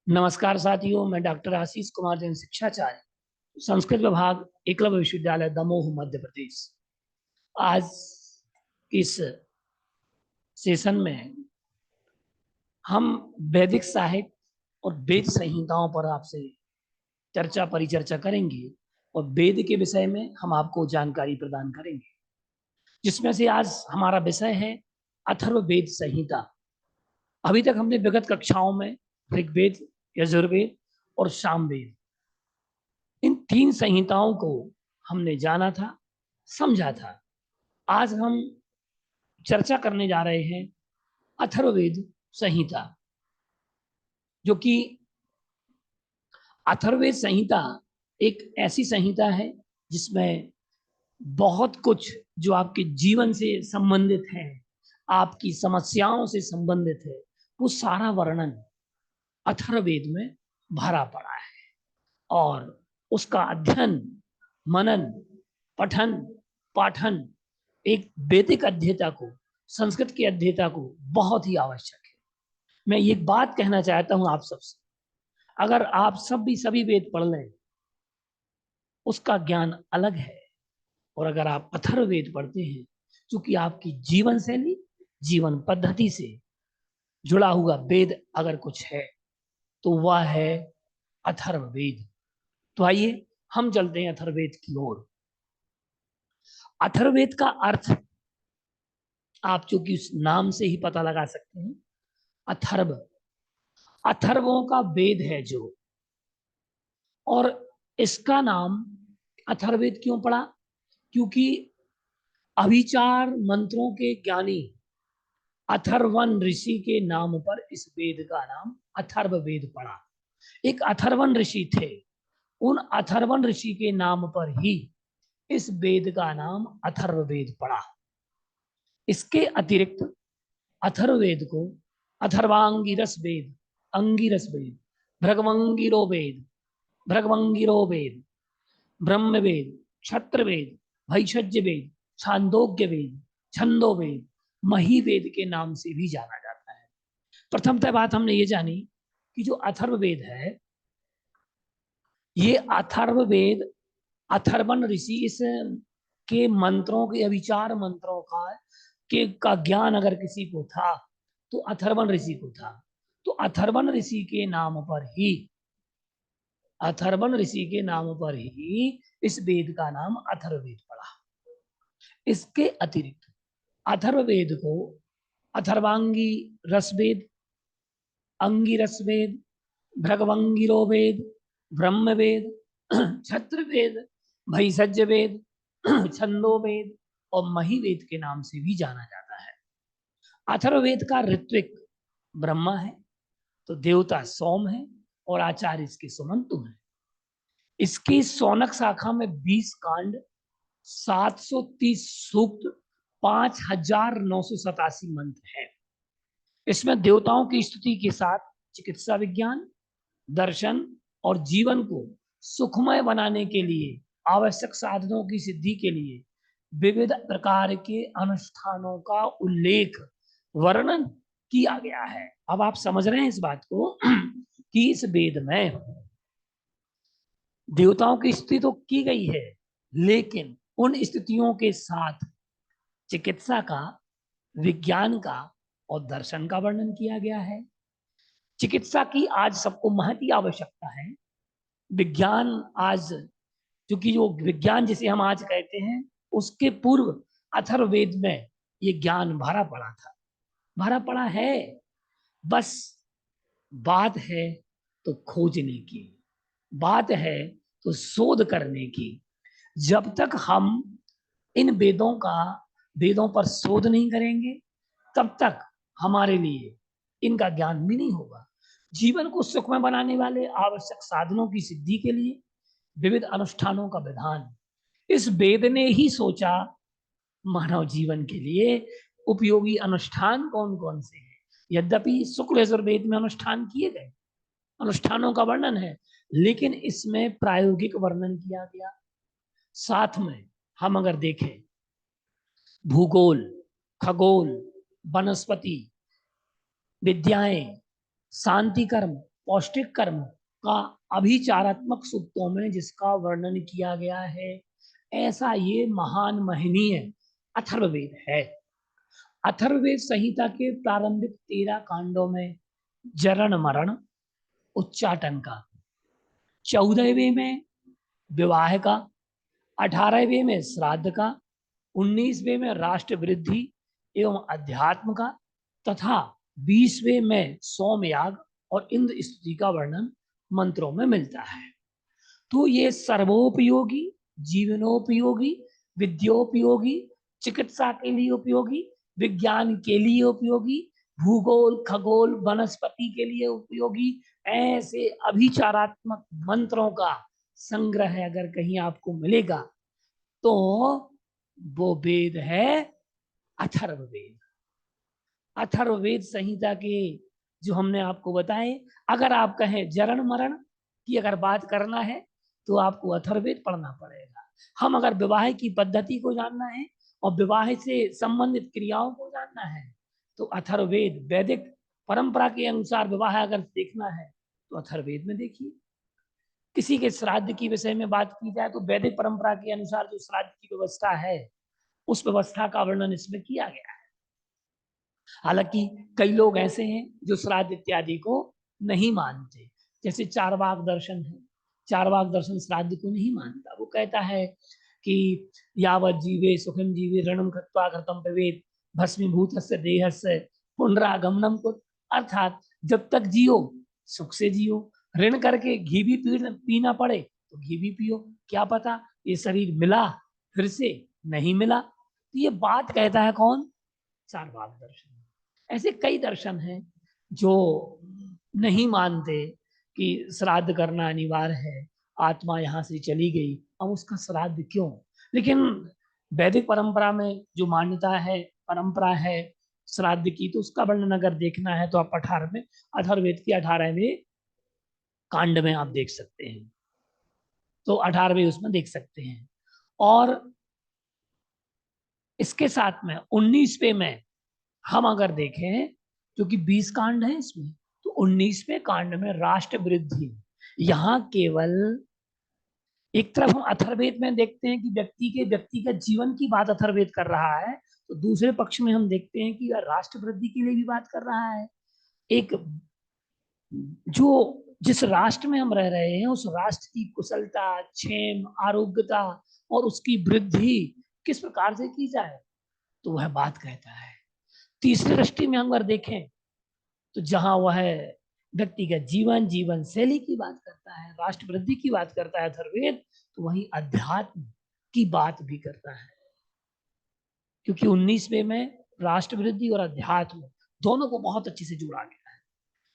नमस्कार साथियों, मैं डॉक्टर आशीष कुमार जैन, शिक्षाचार्य, संस्कृत विभाग, एकलव्य विश्वविद्यालय, दमोह, मध्य प्रदेश। आज इस सेशन में हम वैदिक साहित्य और वेद संहिताओं पर आपसे परिचर्चा करेंगे और वेद के विषय में हम आपको जानकारी प्रदान करेंगे, जिसमें से आज हमारा विषय है अथर्ववेद संहिता। अभी तक हमने विगत कक्षाओं में ऋग्वेद, यजुर्वेद और सामवेद, इन तीन संहिताओं को हमने जाना था, समझा था। आज हम चर्चा करने जा रहे हैं अथर्ववेद संहिता, जो कि अथर्ववेद संहिता एक ऐसी संहिता है जिसमें बहुत कुछ जो आपके जीवन से संबंधित है, आपकी समस्याओं से संबंधित है, वो सारा वर्णन अथर्ववेद में भरा पड़ा है। और उसका अध्ययन, मनन, पठन, पाठन एक वैदिक अध्येता को, संस्कृत के अध्येता को बहुत ही आवश्यक है। मैं ये बात कहना चाहता हूं आप सबसे, अगर आप सभी वेद पढ़ लें, उसका ज्ञान अलग है। और अगर आप अथर्ववेद पढ़ते हैं, क्योंकि आपकी जीवन शैली, जीवन पद्धति से जुड़ा हुआ वेद अगर कुछ है तो वह है अथर्ववेद। तो आइए हम चलते हैं अथर्ववेद की ओर। अथर्ववेद का अर्थ आप चूंकि उस नाम से ही पता लगा सकते हैं, अथर्व, अथर्वों का वेद है जो। और इसका नाम अथर्ववेद क्यों पड़ा? क्योंकि अभिचार मंत्रों के ज्ञानी अथर्वन ऋषि के नाम पर इस वेद का नाम अथर्ववेद पड़ा। एक अथर्वन ऋषि थे, उन अथर्वन ऋषि के नाम पर ही इस वेद का नाम अथर्ववेद पड़ा। इसके अतिरिक्त अथर्ववेद को अथर्वांगिरस वेद, अंगिरस वेद, भृगवंगिरो वेद, भृगवंगिरो वेद, ब्रह्म वेद, क्षत्र वेद, भैषज्य वेद, छांदोग्य वेद, छंदो वेद, मही वेद के नाम से भी जाना जाता है। प्रथमतः बात हमने ये जानी कि जो अथर्ववेद है, ये अथर्ववेद अथर्वन ऋषि इस के मंत्रों के, अभिचार मंत्रों का ज्ञान अगर किसी को था तो अथर्वन ऋषि को था। तो अथर्वन ऋषि के नाम पर ही, अथर्वन ऋषि के नाम पर ही इस वेद का नाम अथर्ववेद पड़ा। इसके अतिरिक्त अथर्ववेद को अथर्वांगी रसवेद, अंगिरस वेद, भृगवंगिरो वेद, ब्रह्म वेद, क्षत्र वेद, भैषज्य वेद, छंदो वेद और मही वेद के नाम से भी जाना जाता है। अथर्ववेद का ऋत्विक ब्रह्मा है, तो देवता सोम है और आचार्य इसके सुमंतु है। इसकी सौनक शाखा में 20 कांड, 730 सूक्त, 5987 मंत्र है। इसमें देवताओं की स्तुति के साथ चिकित्सा विज्ञान, दर्शन और जीवन को सुखमय बनाने के लिए आवश्यक साधनों की सिद्धि के लिए विविध प्रकार के अनुष्ठानों का उल्लेख, वर्णन किया गया है। अब आप समझ रहे हैं इस बात को कि इस वेद में देवताओं की स्तुति तो की गई है, लेकिन उन स्थितियों के साथ चिकित्सा का, विज्ञान का और दर्शन का वर्णन किया गया है। चिकित्सा की आज सबको महती आवश्यकता है। विज्ञान आज, क्योंकि जो विज्ञान जिसे हम आज कहते हैं, उसके पूर्व अथर्ववेद में ये ज्ञान भरा पड़ा था, भरा पड़ा है। बस बात है तो खोजने की, बात है तो शोध करने की। जब तक हम इन वेदों पर शोध नहीं करेंगे, तब तक हमारे लिए इनका ज्ञान भी नहीं होगा। जीवन को सुखमय बनाने वाले आवश्यक साधनों की सिद्धि के लिए विविध अनुष्ठानों का विधान इस वेद ने ही सोचा। मानव जीवन के लिए उपयोगी अनुष्ठान कौन कौन से हैं? यद्यपि शुक्ल यजुर्वेद में अनुष्ठान किए गए, अनुष्ठानों का वर्णन है, लेकिन इसमें प्रायोगिक वर्णन किया गया। साथ में हम अगर देखें भूगोल, खगोल, वनस्पति विद्याएं, शांति कर्म, पौष्टिक कर्म का अभिचारात्मक सूक्तों में जिसका वर्णन किया गया है, ऐसा ये महान महनीय अथर्ववेद है। अथर्ववेद संहिता के प्रारंभिक 13 कांडों में जरण मरण उच्चाटन का, 14वें में विवाह का, 18वें में श्राद्ध का, 19वें में राष्ट्र वृद्धि एवं अध्यात्म का तथा 20वें में सोमयाग और इंद्र स्तुति का वर्णन मंत्रों में मिलता है। तो ये सर्वोपयोगी, जीवनोपयोगी, विद्योपयोगी, चिकित्सा के लिए उपयोगी, विज्ञान के लिए उपयोगी, भूगोल खगोल वनस्पति के लिए उपयोगी, ऐसे अभिचारात्मक मंत्रों का संग्रह अगर कहीं आपको मिलेगा तो वो वेद है अथर्ववेद। अथर्ववेद संहिता के जो हमने आपको बताए, अगर आप कहें जरण मरण की अगर बात करना है तो आपको अथर्ववेद पढ़ना पड़ेगा। हम अगर विवाह की पद्धति को जानना है और विवाह से संबंधित क्रियाओं को जानना है तो अथर्ववेद, वैदिक परंपरा के अनुसार विवाह अगर देखना है तो अथर्ववेद में देखिए। किसी के श्राद्ध की विषय में बात की जाए तो वैदिक परंपरा के अनुसार जो श्राद्ध की व्यवस्था है उस व्यवस्था का वर्णन इसमें किया गया है। हालांकि कई लोग ऐसे हैं जो श्राद्ध इत्यादि को नहीं मानते, जैसे चारवाक दर्शन है। चारवाक दर्शन श्राद्ध को नहीं मानता, वो कहता है कि यावत जीवे सुखम जीवे ऋणम कृत्वा कृतम पवेत भस्मीभूतस्य देहस्य पुनरागमनम को, अर्थात जब तक जियो सुख से जियो, ऋण करके घी भी पीना पड़े तो घी भी पियो, क्या पता ये शरीर मिला फिर से नहीं मिला। तो ये बात कहता है कौन? चारवाक दर्शन। ऐसे कई दर्शन हैं जो नहीं मानते कि श्राद्ध करना अनिवार्य है, आत्मा यहाँ से चली गई अब उसका श्राद्ध क्यों। लेकिन वैदिक परंपरा में जो मान्यता है, परंपरा है श्राद्ध की, तो उसका वर्णन अगर देखना है तो आप 18वें अथर्ववेद की 18वें कांड में आप देख सकते हैं, तो 18वें उसमें देख सकते हैं। और इसके साथ में 19वें में हम अगर देखें, क्योंकि 20 कांड है इसमें, तो 19वें कांड में राष्ट्र वृद्धि, यहां केवल एक तरफ हम अथर्ववेद में देखते हैं कि व्यक्ति के व्यक्तिगत जीवन की बात अथर्ववेद कर रहा है, तो दूसरे पक्ष में हम देखते हैं कि राष्ट्र वृद्धि के लिए भी बात कर रहा है। एक जो जिस राष्ट्र में हम रह रहे हैं उस राष्ट्र की कुशलता, क्षेम, आरोग्यता और उसकी वृद्धि किस प्रकार से की जाए, तो वह बात कहता है। तीसरी दृष्टि में हम अगर देखें तो जहां वह व्यक्तिगत जीवन, जीवन शैली की बात करता है, राष्ट्र वृद्धि की बात करता है अथर्ववेद, तो वहीं अध्यात्म की बात भी करता है। क्योंकि 19वें में राष्ट्र वृद्धि और अध्यात्म दोनों को बहुत अच्छे से जोड़ा गया है।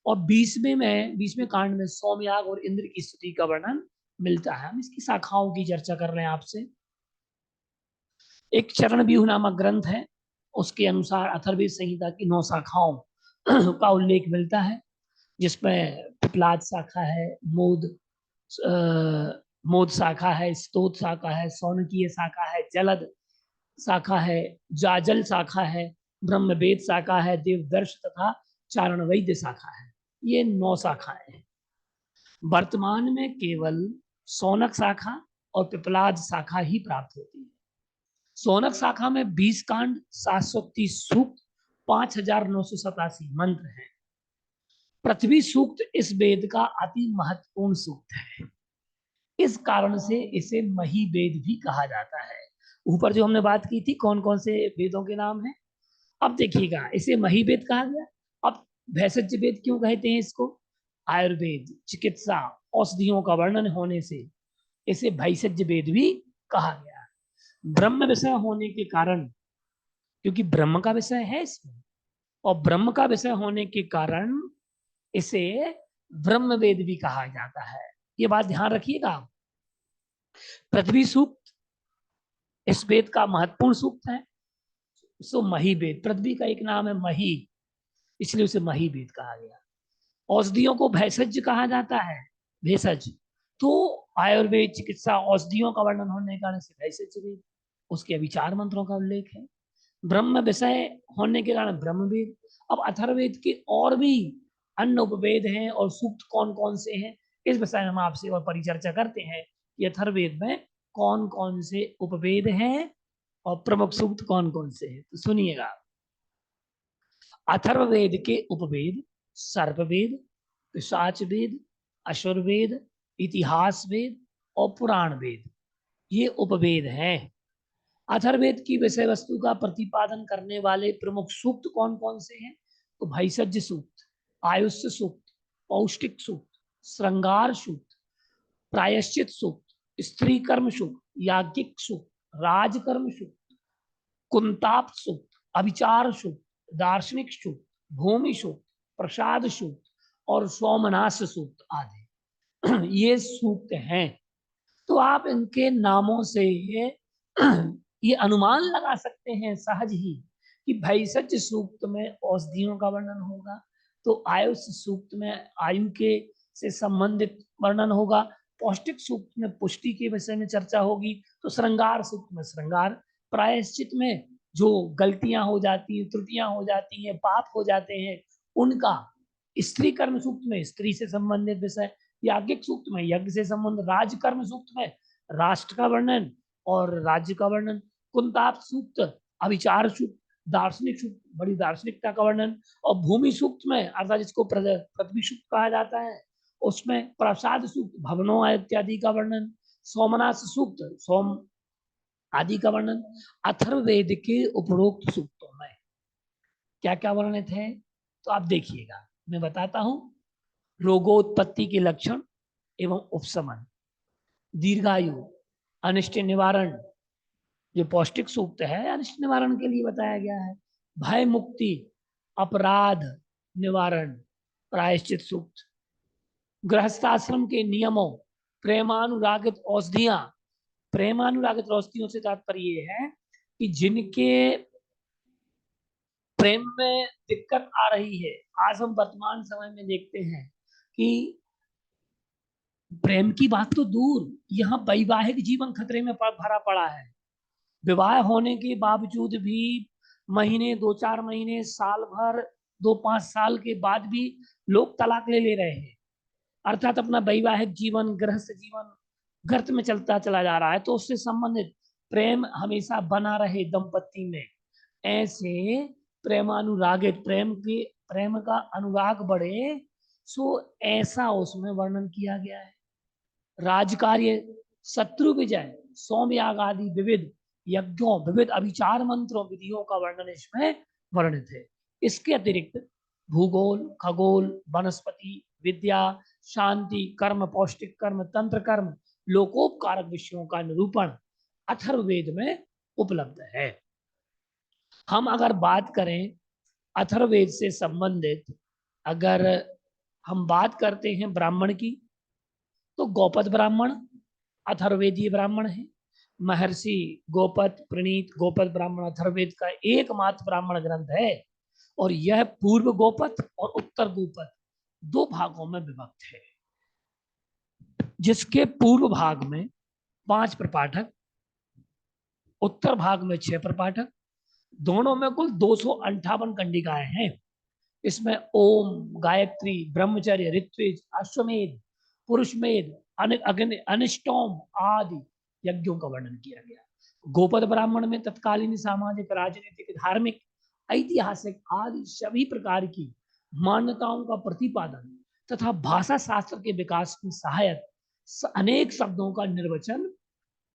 और 20वें कांड में सोमयाग और इंद्र की स्तुति का वर्णन मिलता है। हम इसकी शाखाओं की चर्चा कर रहे हैं आपसे। एक चरण व्यूह नामक ग्रंथ है, उसके अनुसार अथर्ववेद संहिता की 9 शाखाओं का उल्लेख मिलता है, जिसमें पिपलाद शाखा है, मोद शाखा है, स्तोत शाखा है, सौनकीय शाखा है, जलद शाखा है, जाजल शाखा है, ब्रह्मवेद शाखा है, देवदर्श तथा चारण वैद्य शाखा है। ये 9 शाखाएं हैं। वर्तमान में केवल सौनक शाखा और पिपलाद शाखा ही प्राप्त होती है। सौनक शाखा में 20 कांड, 730 सूक्त, 5987 मंत्र हैं। पृथ्वी सूक्त इस वेद का अति महत्वपूर्ण सूक्त है, इस कारण से इसे मही वेद भी कहा जाता है। ऊपर जो हमने बात की थी कौन कौन से वेदों के नाम है, अब देखिएगा इसे मही वेद कहा गया। अब भैषज वेद क्यों कहते हैं इसको? आयुर्वेद, चिकित्सा, औषधियों का वर्णन होने से इसे भैषज वेद भी कहा गया। ब्रह्म विषय होने के कारण, क्योंकि ब्रह्म का विषय है इसमें, और ब्रह्म का विषय होने के कारण इसे ब्रह्म वेद भी कहा जाता है। ये बात ध्यान रखिएगा। पृथ्वी सूक्त इस वेद का महत्वपूर्ण सूक्त है। सो मही वेद, पृथ्वी का एक नाम है मही, इसलिए उसे मही वेद कहा गया। औषधियों को भैषज कहा जाता है, भेषज। तो आयुर्वेद, चिकित्सा, औषधियों का वर्णन होने के कारण से भैषज वेद, उसके अभिचार मंत्रों का उल्लेख है। ब्रह्म विषय होने के कारण ब्रह्मवेद। अब अथर्ववेद के और भी अन्य उपवेद हैं और सूक्त कौन कौन से हैं, इस विषय में हम आपसे और परिचर्चा करते हैं कि अथर्ववेद में कौन कौन से उपवेद हैं और प्रमुख सूक्त कौन कौन से हैं। तो सुनिएगा, अथर्ववेद के उपवेद सर्पवेद, पिशाच वेद, असुरवेद, इतिहास वेद और पुराण वेद, ये उपवेद हैं। अथर्ववेद की विषय वस्तु का प्रतिपादन करने वाले प्रमुख सूक्त कौन कौन से हैं? तो भैषज्य सूक्त, आयुष्य सूक्त, पौष्टिक सूक्त, श्रृंगार सूक्त, प्रायश्चित सूक्त, स्त्री कर्म सूक्त, याज्ञिक सूक्त, राजकर्म सूक्त, कुंताप सूक्त, अभिचार सूक्त, दार्शनिक सूक्त, भूमि सूक्त, प्रसाद सूक्त और सोमनाथ सूक्त आदि ये सूक्त हैं। तो आप इनके नामों से ये अनुमान लगा सकते हैं सहज ही कि भैषज सूक्त में औषधियों का वर्णन होगा, तो आयुष सूक्त में आयु के से संबंधित वर्णन होगा, पौष्टिक सूक्त में पुष्टि के विषय में चर्चा होगी, तो श्रृंगार सूक्त में श्रृंगार, प्रायश्चित में जो गलतियां हो जाती हैं, त्रुटियां हो जाती हैं, पाप हो जाते हैं उनका, स्त्री कर्म सूक्त में स्त्री से संबंधित विषय, याज्ञिक सूक्त में यज्ञ से संबंध, राजकर्म सूक्त में राष्ट्र का वर्णन और राज्य का वर्णन, कुंताप सूक्त अभिचार सूक्त, दार्शनिक सूक्त बड़ी दार्शनिकता का वर्णन, और भूमि सूक्त में अर्थात जिसको पृथ्वी सूक्त कहा जाता है उसमें प्रसाद सूक्त भवनों इत्यादि का वर्णन, सोमनाथ सूक्त सोम आदि का वर्णन। अथर्ववेद के उपरोक्त सूक्तों में क्या क्या वर्णित है तो आप देखिएगा, मैं बताता हूं। रोगोत्पत्ति के लक्षण एवं उपशमन, दीर्घायु, अनिष्ट निवारण, जो पौष्टिक सूक्त है अनिष्ट निवारण के लिए बताया गया है, भय मुक्ति, अपराध निवारण, प्रायश्चित सूक्त, गृहस्थाश्रम के नियमों, प्रेमानुरागित औषधियां। प्रेमानुरागित औषधियों से तात्पर्य है कि जिनके प्रेम में दिक्कत आ रही है, आज हम वर्तमान समय में देखते हैं कि प्रेम की बात तो दूर, यहाँ वैवाहिक जीवन खतरे में भरा पड़ा है। विवाह होने के बावजूद भी महीने, 2-4 महीने, साल भर, 2-5 साल के बाद भी लोग तलाक ले ले रहे हैं, अर्थात अपना वैवाहिक जीवन, गृहस्थ जीवन गर्त में चलता चला जा रहा है। तो उससे संबंधित प्रेम हमेशा बना रहे दंपत्ति में, ऐसे प्रेमानुरागित, प्रेम का अनुराग बढ़े, सो ऐसा उसमें वर्णन किया गया है। राजकार्य, शत्रु विजय, सोमयाग आदि विविध यज्ञों, विविध अभिचार मंत्रों, विधियों का वर्णन इसमें वर्णित है। इसके अतिरिक्त भूगोल, खगोल, वनस्पति विद्या, शांति, कर्म, पौष्टिक कर्म, तंत्र कर्म, लोकोपकारक विषयों का निरूपण अथर्ववेद में उपलब्ध है। हम अगर बात करें अथर्ववेद से संबंधित, अगर हम बात करते हैं ब्राह्मण की, तो गौपद ब्राह्मण अथर्ववेदीय ब्राह्मण है। महर्षि गोपद प्रणीत गोपद ब्राह्मण अथर्ववेद का एकमात्र ब्राह्मण ग्रंथ है, और यह पूर्व गोपद और उत्तर गोपद 2 भागों में विभक्त है, जिसके पूर्व भाग में 5 प्रपाठक, उत्तर भाग में 6 प्रपाठक, दोनों में कुल 258 कंडिकाएं हैं। इसमें ओम, गायत्री, ब्रह्मचर्य, ऋत्विज, अश्वमेध, पुरुषमेध, अग्नि, अनिष्टोम आदि यज्ञों का वर्णन किया गया। गोपद ब्राह्मण में तत्कालीन सामाजिक, राजनीतिक, धार्मिक, ऐतिहासिक आदि सभी प्रकार की मान्यताओं का प्रतिपादन तथा भाषा शास्त्र के विकास में सहायक अनेक शब्दों का निर्वचन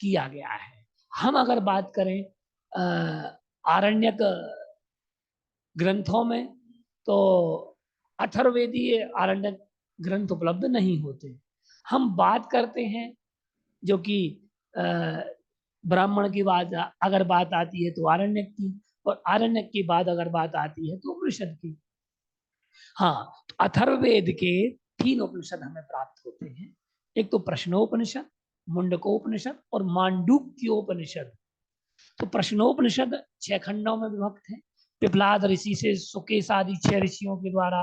किया गया है। हम अगर बात करें आरण्यक ग्रंथों में, तो अथर्ववेदीय आरण्यक ग्रंथ उपलब्ध नहीं होते। हम बात करते हैं जो कि ब्राह्मण की बात अगर बात आती है तो आरण्यक की, और आरण्यक की बात अगर बात आती है तो उपनिषद की। हाँ, तो अथर्ववेद के 3 उपनिषद हमें प्राप्त होते हैं। एक तो प्रश्नोपनिषद, मुंडकोपनिषद और मांडूक्योपनिषद। तो प्रश्नोपनिषद 6 खंडों में विभक्त है। पिपलाद ऋषि से सुकेश आदि 6 ऋषियों के द्वारा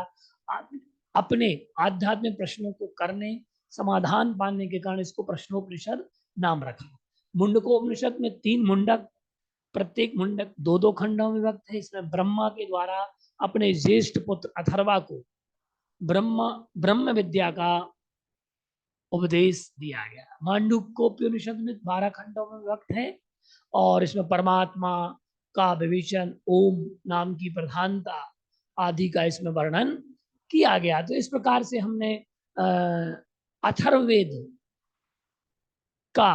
अपने आध्यात्मिक प्रश्नों को करने, समाधान पाने के कारण इसको प्रश्नोपनिषद नाम रखा। मुंडकोपनिषद में 3 मुंडक, प्रत्येक मुंडक 2-2 खंडों में विभक्त है। इसमें ब्रह्मा के द्वारा अपने ज्येष्ठ पुत्र अथर्वा को ब्रह्म ब्रह्म विद्या का उपदेश दिया गया। मांडुक्योपनिषद में 12 खंडों में विभक्त है और इसमें परमात्मा का विवेचन, ओम नाम की प्रधानता आदि का इसमें वर्णन किया गया। तो इस प्रकार से हमने अथर्ववेद का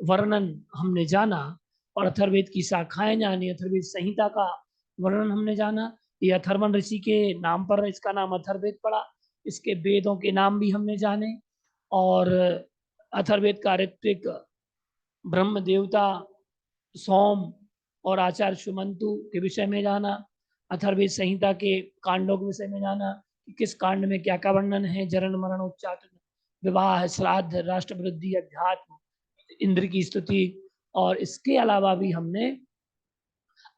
वर्णन हमने जाना और अथर्ववेद की शाखाएं जानी, अथर्ववेद संहिता का वर्णन हमने जाना। ये अथर्वण ऋषि के नाम पर इसका नाम अथर्ववेद पड़ा। इसके वेदों के नाम भी हमने जाने और अथर्ववेद का ऋत्विक, ब्रह्म देवता, सोम और आचार्य सुमंतु के विषय में जाना। अथर्ववेद संहिता के कांडों के विषय में जाना कि किस कांड में क्या क्या वर्णन है, जरण मरण उच्चाटन, विवाह, श्राद्ध, राष्ट्रवृद्धि, अध्यात्म, इंद्र की स्तुति। और इसके अलावा भी हमने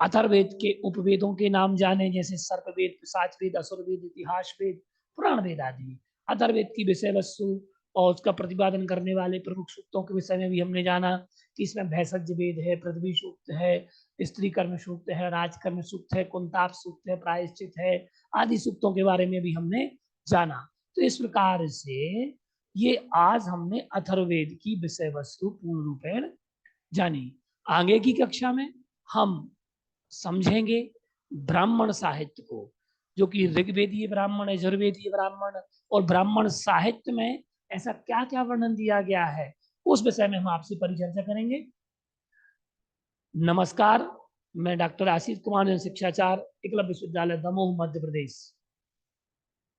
अथर्ववेद के उपवेदों के नाम जाने, जैसे सर्पवेद, पिशाचवेद, असुरवेद, इतिहास वेद, पुराण वेद आदि। अथर्ववेद की विषय वस्तु और उसका प्रतिपादन करने वाले प्रमुख सूक्तों के विषय में भी हमने जाना कि इसमें भैषज वेद है, पृथ्वी सूक्त है, स्त्री कर्म सूक्त है, राजकर्म सूक्त है, कुंताप सूक्त है, प्रायश्चित है आदि सूक्तों के बारे में भी हमने जाना। तो इस प्रकार से ये आज हमने अथर्ववेद की विषय वस्तु पूर्ण रूपेण जानी। आगे की कक्षा में हम समझेंगे ब्राह्मण साहित्य को, जो कि ऋग्वेदीय ब्राह्मण, यजुर्वेदीय ब्राह्मण और ब्राह्मण साहित्य में ऐसा क्या क्या वर्णन दिया गया है, उस विषय में हम आपसे परिचर्चा करेंगे। नमस्कार, मैं डॉक्टर आशीष कुमार, शिक्षाचार्य, एकलव्य विश्वविद्यालय दमोह, मध्य प्रदेश।